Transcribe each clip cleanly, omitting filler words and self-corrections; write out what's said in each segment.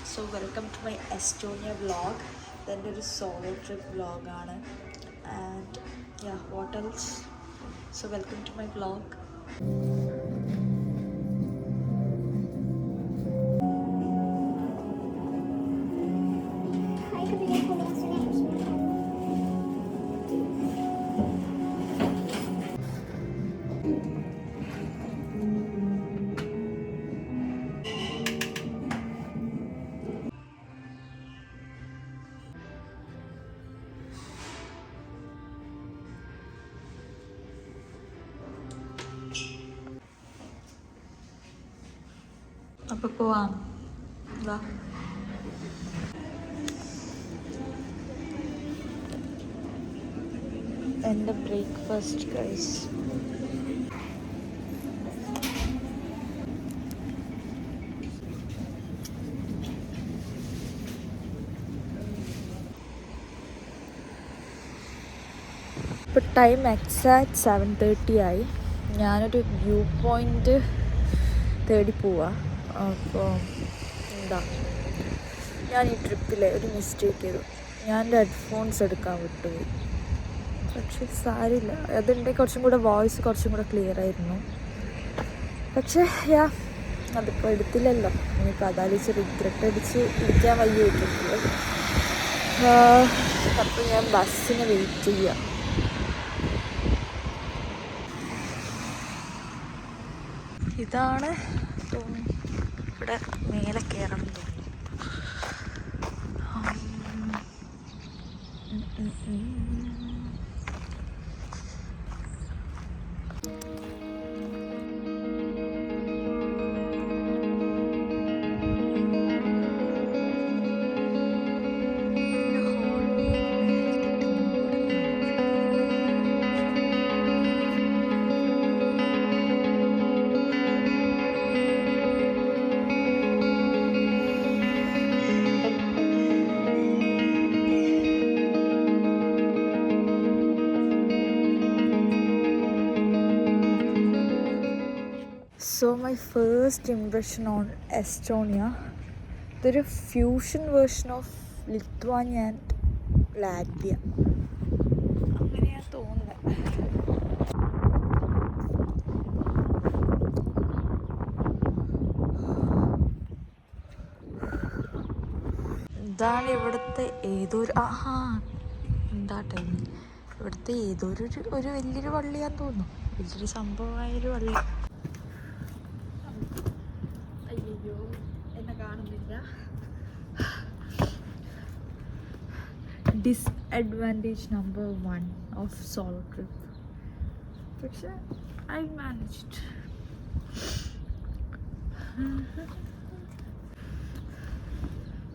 So welcome to my Estonia vlog. ഇതെൻ്റെ ഒരു solo trip വ്ളോഗാണ്. And what else? So welcome to my vlog. അപ്പോൾ പോവാം. വാ. എൻ്റെ ബ്രേക്ക്ഫാസ്റ്റ് ഗൈസ്. ഇപ്പോൾ ടൈം എക്സാക്റ്റ് 7:30 ആയി. ഞാനൊരു വ്യൂ പോയിൻ്റ് തേടി പോവാ. അപ്പോൾ എന്താ, ഞാൻ ഈ ട്രിപ്പിൽ ഒരു മിസ്റ്റേക്ക് ചെയ്തു. ഞാൻ എൻ്റെ ഹെഡ്ഫോൺസ് എടുക്കാൻ വിട്ടുപോയി. പക്ഷെ സാരില്ല, അതുണ്ടെങ്കിൽ കുറച്ചും കൂടെ വോയിസ് കുറച്ചും കൂടെ ക്ലിയർ ആയിരുന്നു. പക്ഷേ അതിപ്പോൾ എടുത്തില്ലല്ലോ. ഇനിയിപ്പോൾ അതാലോചിച്ച് റിഗ്രറ്റ് അടിച്ച് ഇരിക്കാൻ വയ്യായിട്ടില്ല. അപ്പോൾ ഞാൻ ബസ്സിന് വെയിറ്റ് ചെയ്യാം. ഇതാണ് തോന്നുന്നു, ഇവിടെ മേലെ കയറണം തോന്നുന്നു. So my first impression on Estonia, ഇതൊരു fusion version of Lithuania and Latvia, അങ്ങനെയാണ് തോന്നുന്നത്. ഇതാണ് ഇവിടുത്തെ ഏതൊരു എന്താ ടൈമിൽ ഇവിടുത്തെ ഒരു വലിയൊരു വള്ളിയാന്ന് തോന്നുന്നു. വലിയൊരു സംഭവമായൊരു വള്ളി. Disadvantage number 1 of solo trip. പക്ഷേ I managed.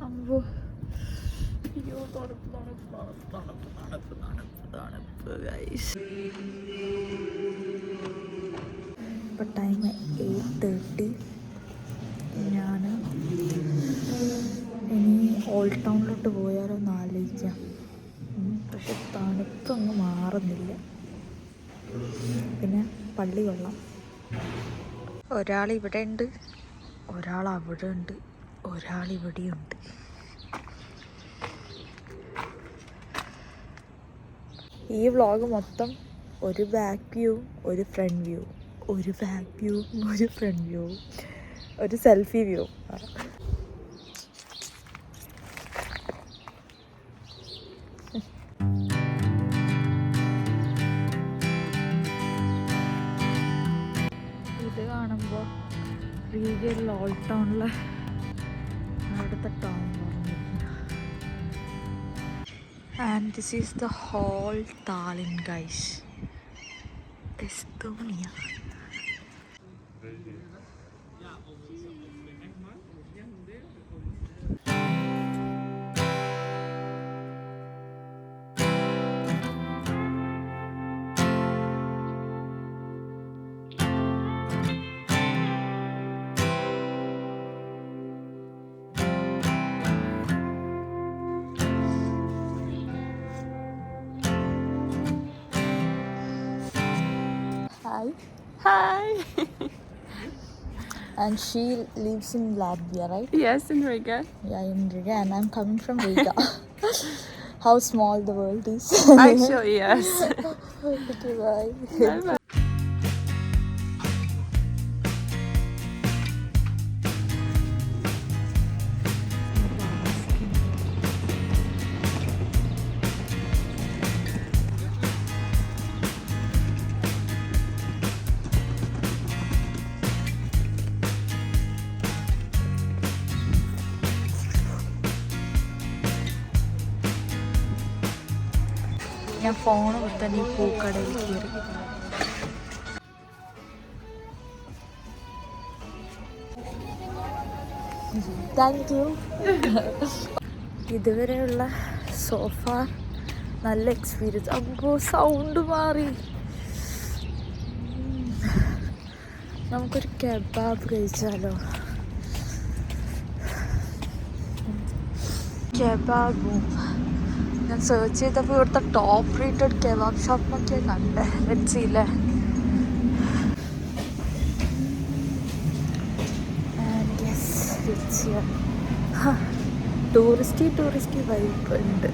അമ്പോ, അയ്യോ, തണുപ്പ് ഗൈസ്. ഇപ്പോൾ ടൈം 8:30. ഞാൻ ഇനി ഓൾഡ് ടൗണിലോട്ട് പോയാലോ എന്ന് ആലോചിക്കാം. പക്ഷെ തണുപ്പൊന്നും മാറുന്നില്ല. പിന്നെ പള്ളി കൊള്ളാം. ഒരാൾ ഇവിടെ ഉണ്ട്, ഒരാൾ അവിടെ ഉണ്ട്, ഒരാൾ ഇവിടെയുണ്ട്. ഈ വ്ളോഗ് മൊത്തം ഒരു ബാക്ക് വ്യൂ, ഒരു ഫ്രണ്ട് വ്യൂ, ഒരു ബാക്ക് വ്യൂ, ഒരു ഫ്രണ്ട് വ്യൂ, ഒരു സെൽഫി വ്യൂ. ഇത് കാണുമ്പോൾ റീജിയനിൽ ഓൾഡ് ടൗണിലെ അവിടുത്തെ ടൗൺ പറഞ്ഞിരുന്നു. And this is the whole Tallinn guys, Estonia. Hi. And she lives in Latvia, right? Yes, in Riga. Yeah, in Riga, and I'm coming from Riga. How small the world is. Actually, yes. Okay, bye. Bye-bye. ഞാൻ phone തന്നെ ഈ പൂക്കടയിൽ കയറി. Thank you. ഇതുവരെയുള്ള sofa നല്ല experience. അപ്പോൾ sound മാറി. നമുക്കൊരു kebab കഴിച്ചാലോ? കെബാബും ഞാൻ സെർച്ച് ചെയ്തപ്പോൾ ഇവിടുത്തെ ടോപ്പ് റേറ്റഡ് കെബാബ് ഷോപ്പിനൊക്കെ കണ്ടേ. വെച്ചില്ലേ? ടൂറിസ്റ്റ് വൈബ് ഉണ്ട്.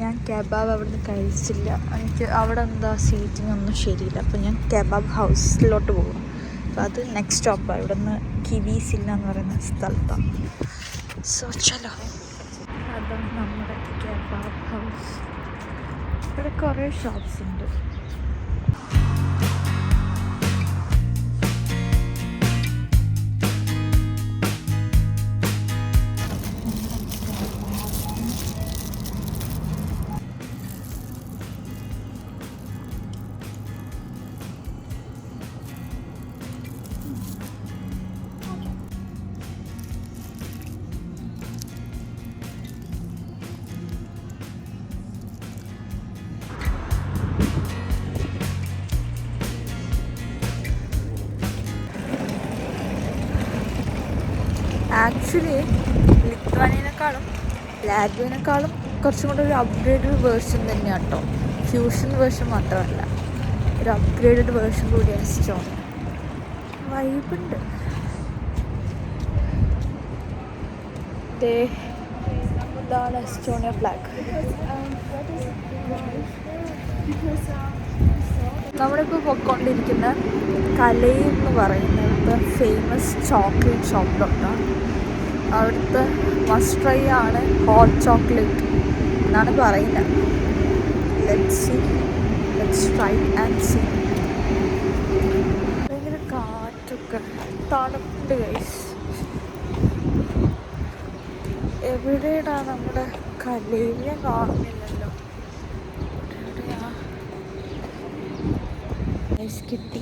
ഞാൻ കെബാബ് അവിടെ നിന്ന് കഴിച്ചില്ല. എനിക്ക് അവിടെ എന്താ സീറ്റിംഗ് ഒന്നും ശരിയില്ല. അപ്പോൾ ഞാൻ കെബാബ് ഹൗസിലോട്ട് പോകും. അപ്പോൾ അത് നെക്സ്റ്റ് സ്റ്റോപ്പാണ്. ഇവിടെ നിന്ന് കിവീസില്ല എന്ന് പറയുന്ന സ്ഥലത്താണ്. സോ ചലോ. അതാണ് നമ്മുടെ കെബാബ് ഹൗസ്. ഇവിടെ കുറേ ഷോപ്സ് ഉണ്ട്. ആക്ച്വലി ലിത്വാനിയനേക്കാളും ലാറ്റ്വിയനേക്കാളും കുറച്ചും കൂടെ ഒരു അപ്ഗ്രേഡഡ് വേർഷൻ തന്നെയാണ് കേട്ടോ. ഫ്യൂഷൻ വേർഷൻ മാത്രമല്ല, ഒരു അപ്ഗ്രേഡഡ് വേർഷൻ കൂടിയാണ് എസ്റ്റോണിയ. വൈബുണ്ട്. ഇതാണ് എസ്റ്റോണിയ ഫ്ലാഗ്. നമ്മളിപ്പോൾ പൊയ്ക്കൊണ്ടിരിക്കുന്ന കലൈ എന്ന് പറയുന്നത് ഫേമസ് ചോക്ലേറ്റ് ഷോപ്പിലോട്ടാണ്. അവിടുത്തെ മസ്റ്റ് ട്രൈ ആണ് ഹോട്ട് ചോക്ലേറ്റ് എന്നാണ് പറയുന്നത്. Let's try and see. ഭയങ്കര കാറ്റൊക്കെ, തണുപ്പുണ്ട് ഗൈസ്. എവിടെയാ നമ്മുടെ കലൈനെ കാണുന്നില്ലല്ലോ. കിട്ടി.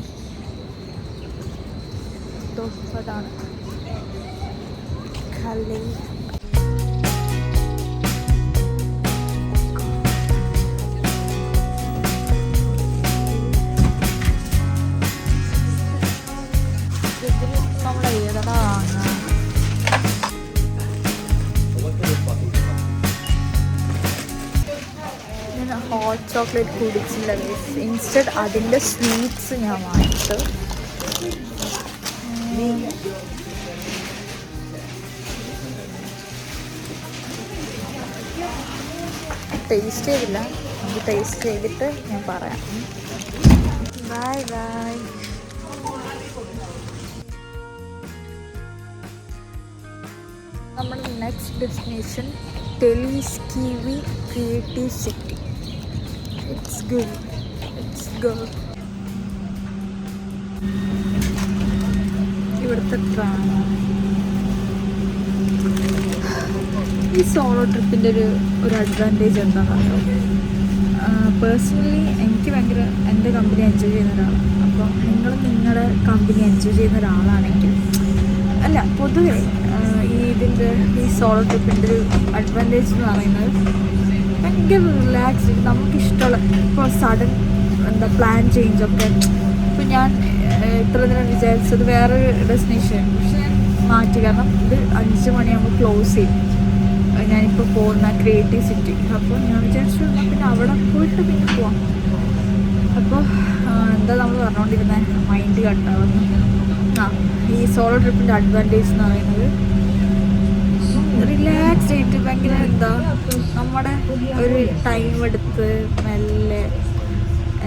അതാണ് കലൈ. ഇതിന് നമ്മൾ ഏതാ വാങ്ങാം? ഞാൻ ഹോട്ട് ചോക്ലേറ്റ് കുടിച്ചില്ല. ഇൻസ്റ്റഡ് അതിൻ്റെ സ്വീറ്റ്സ് ഞാൻ വാങ്ങിച്ചു. ടേസ്റ്റ് ചെയ്തില്ല. നമുക്ക് ടേസ്റ്റ് ചെയ്തിട്ട് ഞാൻ പറയാം. Bye bye. നമ്മുടെ next destination Telliskivi creative city. It's good. ഇവിടുത്തെ ഈ സോളോ ട്രിപ്പിൻ്റെ ഒരു അഡ്വാൻറ്റേജ് എന്താണെന്നറിയോ? പേഴ്സണലി എനിക്ക് ഭയങ്കര എൻ്റെ കമ്പനി എൻജോയ് ചെയ്യുന്ന ഒരാളാണ്. അപ്പോൾ നിങ്ങളുടെ കമ്പനി എൻജോയ് ചെയ്യുന്ന ഒരാളാണെങ്കിൽ, അല്ല പൊതുവെ ഈ സോളോ ട്രിപ്പിൻ്റെ ഒരു അഡ്വാൻറ്റേജ് എന്ന് പറയുന്നത് ഭയങ്കര റിലാക്സ്. നമുക്കിഷ്ടമുള്ള ഇപ്പോൾ സഡൻ പ്ലാൻ ചേഞ്ചൊക്കെ. ഇപ്പോൾ ഞാൻ ഇത്ര ദിനം വിചാരിച്ചത് വേറൊരു ഡെസ്റ്റിനേഷൻ, പക്ഷെ ഞാൻ മാറ്റി. കാരണം ഇത് 5 മണിയാകുമ്പോൾ ക്ലോസ് ചെയ്യും. ഞാനിപ്പോൾ പോകുന്ന ക്രിയേറ്റീവ് സിറ്റി. അപ്പോൾ ഞാൻ വിചാരിച്ചു എന്നാൽ പിന്നെ അവിടെ പോയിട്ട് പിന്നെ പോവാം. അപ്പോൾ എന്താ നമ്മൾ പറഞ്ഞുകൊണ്ടിരുന്നത്, മൈൻഡ് കട്ടാവുന്നു. ഈ സോളോ ട്രിപ്പിൻ്റെ അഡ്വാൻറ്റേജ് എന്ന് പറയുന്നത് റിലാക്സ്ഡ് ആയിട്ട് ഭയങ്കര എന്താ നമ്മുടെ ഒരു ടൈം എടുത്ത് മെല്ലെ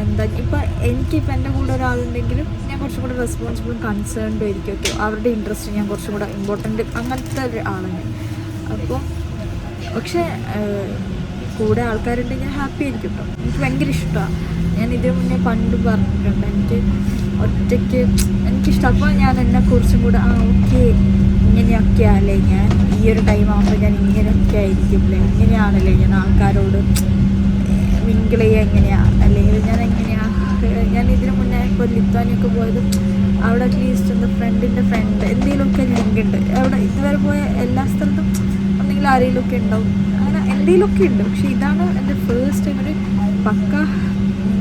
എന്താ ഇപ്പം എനിക്കിപ്പോൾ എൻ്റെ കൂടെ ഒരാളുണ്ടെങ്കിലും ഞാൻ കുറച്ചും കൂടെ റെസ്പോൺസിബിളും കൺസേൺഡും ആയിരിക്കും. ഓക്കെ, അവരുടെ ഇൻട്രസ്റ്റ് ഞാൻ കുറച്ചും കൂടെ ഇമ്പോർട്ടൻ്റ് അങ്ങനത്തെ ഒരു ആളാണ്. അപ്പോൾ പക്ഷേ കൂടെ ആൾക്കാരുണ്ടെങ്കിൽ ഹാപ്പി ആയിരിക്കും കേട്ടോ. എനിക്ക് ഭയങ്കര ഇഷ്ടമാണ്. ഞാൻ ഇതിനു മുന്നേ പണ്ട് പറഞ്ഞിട്ടുണ്ട് എനിക്ക് ഒറ്റയ്ക്ക് എനിക്കിഷ്ടം. അപ്പോൾ ഞാൻ എന്നെക്കുറിച്ചും കൂടെ ഓക്കെ ഇങ്ങനെയൊക്കെ ആണല്ലേ ഞാൻ ഈ ഒരു ടൈം ആകുമ്പോൾ ഞാൻ ഇങ്ങനെയൊക്കെ ആയിരിക്കില്ലേ, ഇങ്ങനെയാണല്ലേ ഞാൻ ആൾക്കാരോട് മിങ്കിൾ ചെയ്യുക എങ്ങനെയാണ്, അല്ലെങ്കിൽ ഞാൻ ഇതിനു മുന്നേ ഇപ്പോൾ ലിത്വാനിയൊക്കെ പോയത് അവിടെ അറ്റ്ലീസ്റ്റ് എന്താ ഫ്രണ്ടിൻ്റെ ഫ്രണ്ട് എന്തെങ്കിലുമൊക്കെ ലിങ്ക് ഉണ്ട്. അവിടെ ഇതുവരെ പോയ എല്ലാ സ്ഥലത്തും എന്തെങ്കിലും ആരെങ്കിലുമൊക്കെ ഉണ്ടാവും, അങ്ങനെ എന്തെങ്കിലുമൊക്കെ ഉണ്ട്. പക്ഷെ ഇതാണ് എൻ്റെ ഫസ്റ്റ് ടൈം ഒരു പക്ക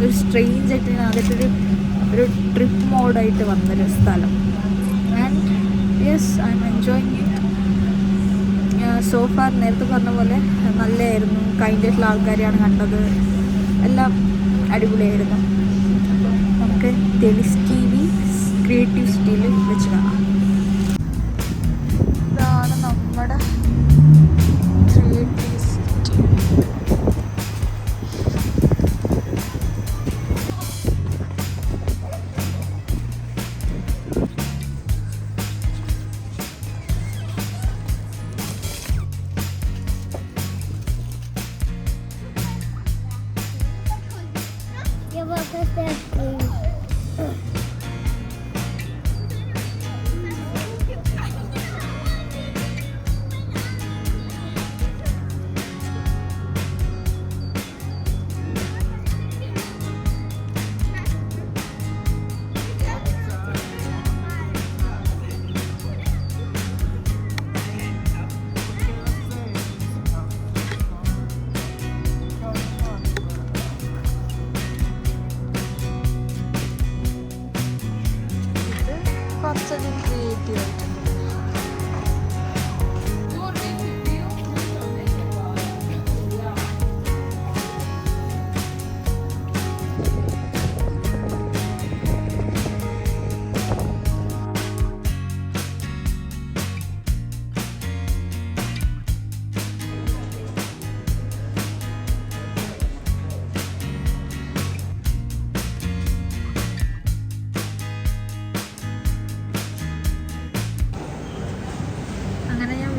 ഒരു സ്ട്രേഞ്ച് ആയിട്ട് ഞാൻ ആദ്യമായിട്ടൊരു ട്രിപ്പ് മോഡായിട്ട് വന്നൊരു സ്ഥലം. And yes, I M enjoying it. So far നേരത്തെ പറഞ്ഞ പോലെ നല്ലതായിരുന്നു. കൈൻഡായിട്ടുള്ള ആൾക്കാരെയാണ് കണ്ടത്. എല്ലാം അടിപൊളിയായിരുന്നു. അപ്പോൾ നമുക്ക് ടെലിസ് ടി വി ക്രിയേറ്റീവ് സിറ്റിയിൽ വെച്ച് കാണാം. ഇതാണ് നമ്മുടെ ക്രിയേറ്റീവ് സിറ്റി. കുറച്ചധികം ക്രിയേറ്റീവ് ആയിട്ടുണ്ട്.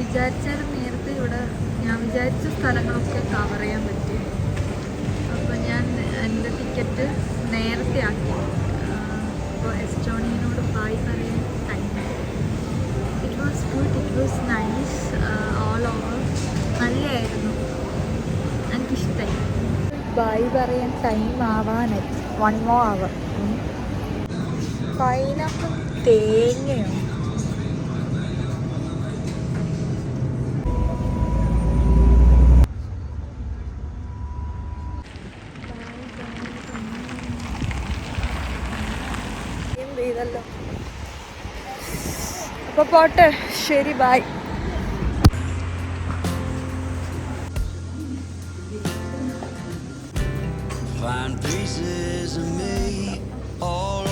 വിചാരിച്ചാലും നേരത്തെ ഇവിടെ ഞാൻ വിചാരിച്ച സ്ഥലങ്ങളൊക്കെ കവർ ചെയ്യാൻ പറ്റി. അപ്പോൾ ഞാൻ എൻ്റെ ടിക്കറ്റ് നേരത്തെ ആക്കി. അപ്പോൾ എസ്റ്റോണിയനോട് ബായ് പറയാൻ കഴിഞ്ഞു. It was good, it was nice all over. നല്ലതായിരുന്നു, എനിക്കിഷ്ടമായി. ബായ് പറയാൻ ടൈം ആവാനായി 1 more hour. പൈനാപ്പിൾ തേങ്ങയോ ഇതല്ലോ. അപ്പോൾ പോട്ടെ, ശരി, by. Find pieces of me all